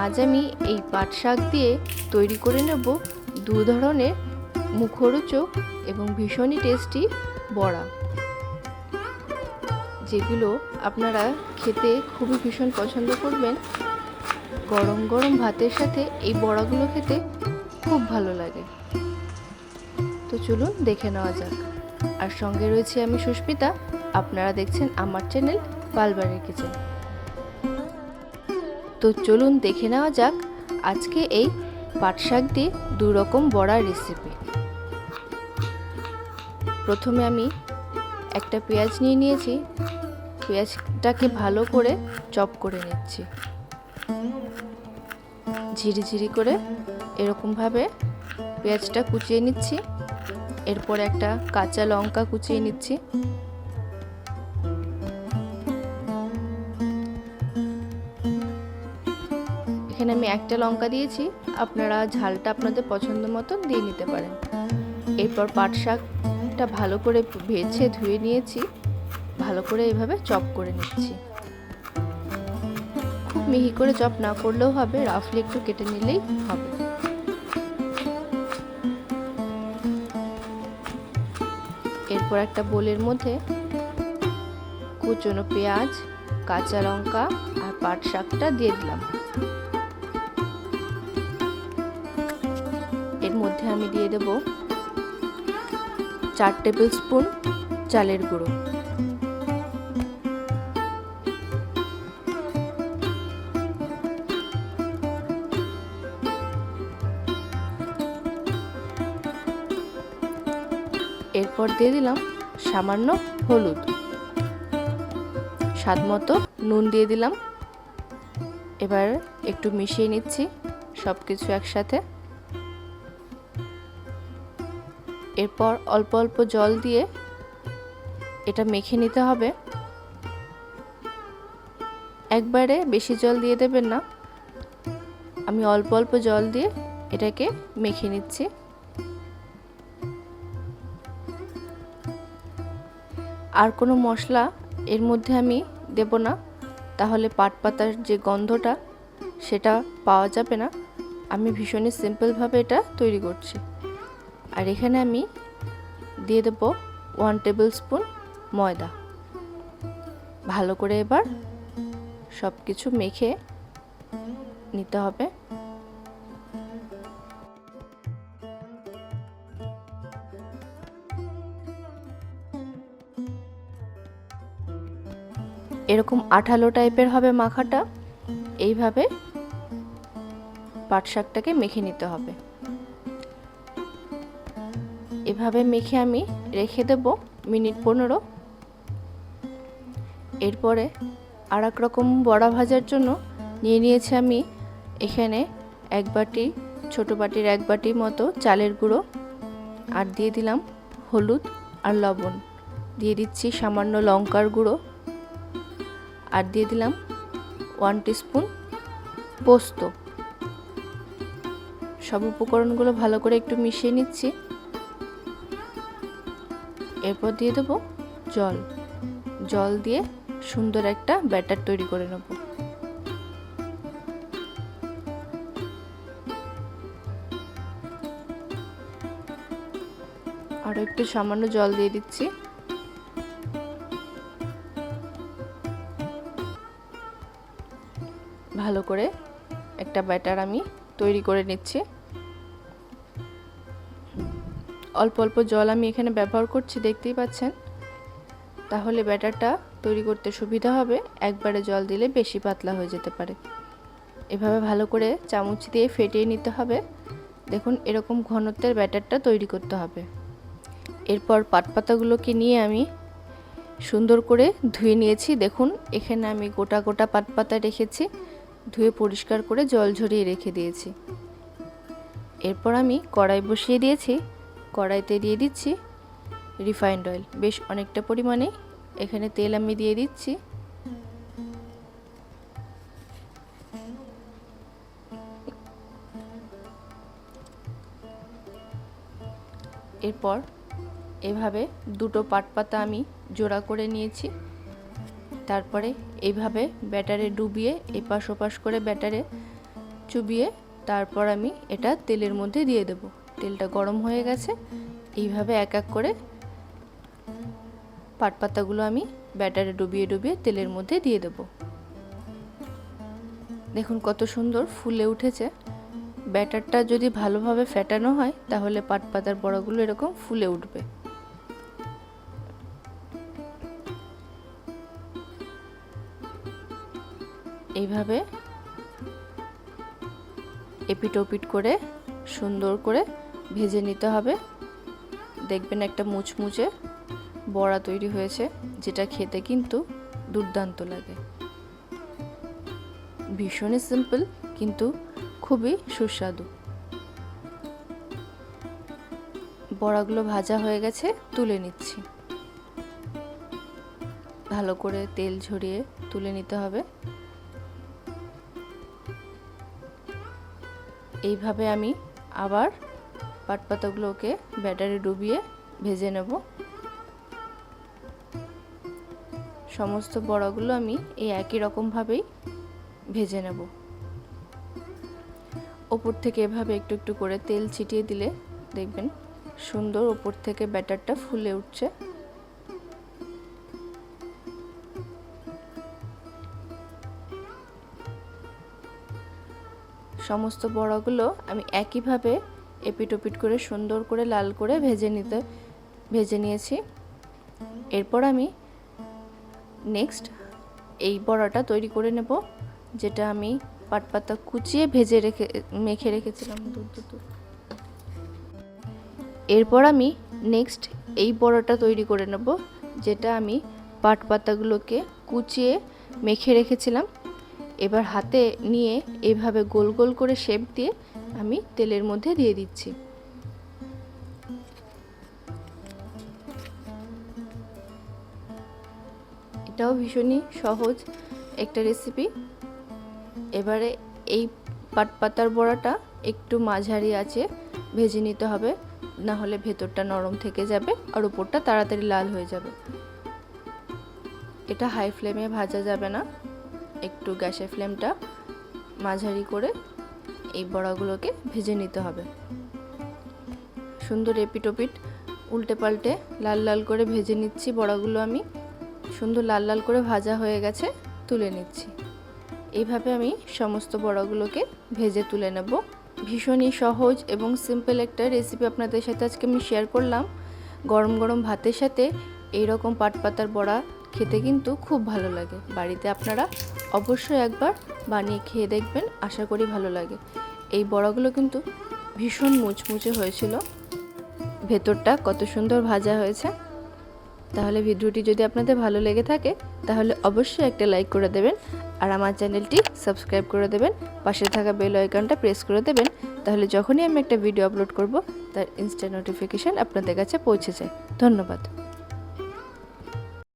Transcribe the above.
আজ আমি এই পাট শাক দিয়ে তৈরি করে নেব দু ধরনের মুখরোচক এবং ভীষণই টেস্টি বড়া, যেগুলো আপনারা খেতে খুবই ভীষণ পছন্দ করবেন। গরম গরম ভাতের সাথে এই বড়াগুলো খেতে খুব ভালো লাগে। তো চলুন দেখে নেওয়া যাক। আর সঙ্গে রয়েছে আমি সুস্মিতা, আপনারা দেখছেন আমার চ্যানেল পালবাড়ির কিচেন। তো চলুন দেখে নেওয়া যাক আজকে এই পাট শাক দিয়ে দু রকম বড়ার রেসিপি। প্রথমে আমি একটা পেঁয়াজ নিয়ে নিয়েছি, পেঁয়াজটাকে ভালো করে চপ করে নিচ্ছি, ঝিরিঝিরি করে এরকমভাবে পেঁয়াজটা কুচিয়ে নিচ্ছি। এরপর একটা কাঁচা লঙ্কা কুচিয়ে নিচ্ছি, এখানে আমি একটা লঙ্কা দিয়েছি, আপনারা ঝালটা আপনাদের পছন্দ মতন দিয়ে নিতে পারেন। এরপর পাট শাকটা ভালো করে ভেজে ধুয়ে নিয়েছি, ভালো করে এভাবে চপ করে নিচ্ছি। খুব মিহি করে চপ না করলেও হবে, রাফলি একটু কেটে নিলেই হবে। এরপর একটা বোলের মধ্যে কুচনো পেঁয়াজ, কাঁচা লঙ্কা আর পাট শাকটা দিয়ে দিলাম। এর মধ্যে আমি দিয়ে দেব 4 টেবিল স্পুন চালের গুঁড়ো, এরপর দিয়ে দিলাম সামান্য হলুদ, স্বাদ মতো নুন দিয়ে দিলাম। এবার একটু মিশিয়ে নিচ্ছি সব কিছু একসাথে। এরপর অল্প অল্প জল দিয়ে এটা মেখে নিতে হবে। একবারে বেশি জল দিয়ে দেবেন না, আমি অল্প অল্প জল দিয়ে এটাকে মেখে নিচ্ছি। আর কোনো মশলা এর মধ্যে আমি দেব না, তাহলে পাট পাতার যে গন্ধটা সেটা পাওয়া যাবে না। আমি ভীষণই সিম্পলভাবে এটা তৈরি করছি। আর এখানে আমি দিয়ে দেব 1 টেবিল স্পুন ময়দা। ভালো করে এবার সব কিছু মেখে নিতে হবে। এরকম আঠালো টাইপের হবে মাখাটা, এইভাবে পাট শাকটাকে মেখে নিতে হবে। এভাবে মেখে আমি রেখে দেব মিনিট 15। এরপরে আর এক রকম বড়া ভাজার জন্য নিয়ে নিয়েছি আমি এখানে এক বাটি, ছোটো বাটির এক বাটি মতো চালের গুঁড়ো, আর দিয়ে দিলাম হলুদ আর লবণ, দিয়ে দিচ্ছি সামান্য লঙ্কার গুঁড়ো, আর দিয়ে দিলাম 1 টিস্পুন পোস্ত। সব উপকরণগুলো ভালো করে একটু মিশিয়ে নিচ্ছি। এরপর দিয়ে দেবো জল, জল দিয়ে সুন্দর একটা ব্যাটার তৈরি করে নেব। আর একটু সামান্য জল দিয়ে দিচ্ছি। ভালো করে একটা ব্যাটার আমি তৈরি করে নিচ্ছি। অল্প অল্প জল আমি এখানে ব্যবহার করছি, দেখতেই পাচ্ছেন, তাহলে ব্যাটারটা তৈরি করতে সুবিধা হবে। একবারে জল দিলে বেশি পাতলা হয়ে যেতে পারে। এভাবে ভালো করে চামচ দিয়ে ফেটিয়ে নিতে হবে। দেখুন এরকম ঘনত্বের ব্যাটারটা তৈরি করতে হবে। এরপর পাট পাতাগুলোকে নিয়ে আমি সুন্দর করে ধুয়ে নিয়েছি। দেখুন এখানে আমি গোটা গোটা পাট পাতা রেখেছি, ধুয়ে পরিষ্কার করে জল ঝরিয়ে রেখে দিয়েছি। এরপর আমি কড়াই বসিয়ে দিয়েছি, কড়াইতে দিয়ে দিচ্ছি রিফাইন্ড অয়েল, বেশ অনেকটা পরিমাণে এখানে তেল আমি দিয়ে দিচ্ছি। এরপর এভাবে দুটো পাট পাতা আমি জোড়া করে নিয়েছি, তারপরে এইভাবে ব্যাটারে ডুবিয়ে এপাশ ওপাশ করে ব্যাটারে চুবিয়ে তারপর আমি এটা তেলের মধ্যে দিয়ে দেব। তেলটা গরম হয়ে গেছে। এইভাবে এক এক করে পাটপাতাগুলো আমি ব্যাটারে ডুবিয়ে ডুবিয়ে তেলের মধ্যে দিয়ে দেব। দেখুন কত সুন্দর ফুলে উঠেছে। ব্যাটারটা যদি ভালোভাবে ফেটানো হয় তাহলে পাটপাতার বড়াগুলো এরকম ফুলে উঠবে। এইভাবে এপিট ওপিট করে সুন্দর করে ভেজে নিতে হবে। দেখবেন একটা মুচমুচে বড়া তৈরি হয়েছে, যেটা খেতে কিন্তু দুর্দান্ত লাগে। ভীষণই সিম্পল কিন্তু খুবই সুস্বাদু। বড়াগুলো ভাজা হয়ে গেছে, তুলে নিচ্ছি। ভালো করে তেল ঝরিয়ে তুলে নিতে হবে। এইভাবে আমি আবার পাটপাতাগুলোকে ব্যাটারে ডুবিয়ে ভেজে নেব। সমস্ত বড়াগুলো আমি এই একই রকমভাবেই ভেজে নেব। ওপর থেকে এভাবে একটু একটু করে তেল ছিটিয়ে দিলে দেখবেন সুন্দর ওপর থেকে ব্যাটারটা ফুলে উঠছে। সমস্ত বড়াগুলো আমি একইভাবে এপিট ওপিট করে সুন্দর করে লাল করে ভেজে নিয়েছি। এরপর আমি নেক্সট এই বড়াটা তৈরি করে নেব, যেটা আমি পাটপাতা কুচিয়ে মেখে রেখেছিলাম। এরপর আমি নেক্সট এই বড়াটা তৈরি করে নেব, যেটা আমি পাটপাতাগুলোকে কুচিয়ে মেখে রেখেছিলাম। এবার হাতে নিয়ে এইভাবে গোল গোল করে শেপ দিয়ে আমি তেলের মধ্যে দিয়ে দিচ্ছি। এটাও ভীষণই সহজ একটা রেসিপি। এবারে এই পাটপাতার বড়াটা একটু মাঝারি আঁচে ভেজে নিতে হবে, না হলে ভেতরটা নরম থেকে যাবে আর উপরটা তাড়াতাড়ি লাল হয়ে যাবে। এটা হাই ফ্লেমে ভাজা যাবে না, একটু গ্যাসের ফ্লেমটা মাঝারি করে এই বড়াগুলোকে ভেজে নিতে হবে। সুন্দর এপিট ওপিট উল্টে পাল্টে লাল লাল করে ভেজে নিচ্ছি বড়াগুলো। আমি সুন্দর লাল লাল করে ভাজা হয়ে গেছে, তুলে নিচ্ছি। এইভাবে আমি সমস্ত বড়াগুলোকে ভেজে তুলে নেব। ভীষণই সহজ এবং সিম্পল একটা রেসিপি আপনাদের সাথে আজকে আমি শেয়ার করলাম। গরম গরম ভাতের সাথে এইরকম পাটপাতার বড়া খেতে কিন্তু খুব ভালো লাগে। বাড়িতে আপনারা অবশ্যই একবার বানিয়ে খেয়ে দেখবেন, আশা করি ভালো লাগে। এই বড়াগুলো কিন্তু ভীষণ মুচমুচে হয়েছিল, ভেতরটা কত সুন্দর ভাজা হয়েছে। তাহলে ভিডিওটি যদি আপনাদের ভালো লেগে থাকে তাহলে অবশ্যই একটা লাইক করে দেবেন, আর আমার চ্যানেলটি সাবস্ক্রাইব করে দেবেন। পাশে থাকা বেল আইকনটা প্রেস করে দেবেন, তাহলে যখনই আমি একটা ভিডিও আপলোড করব তার ইনস্ট্যান্ট নোটিফিকেশান আপনাদের কাছে পৌঁছে যায়। ধন্যবাদ।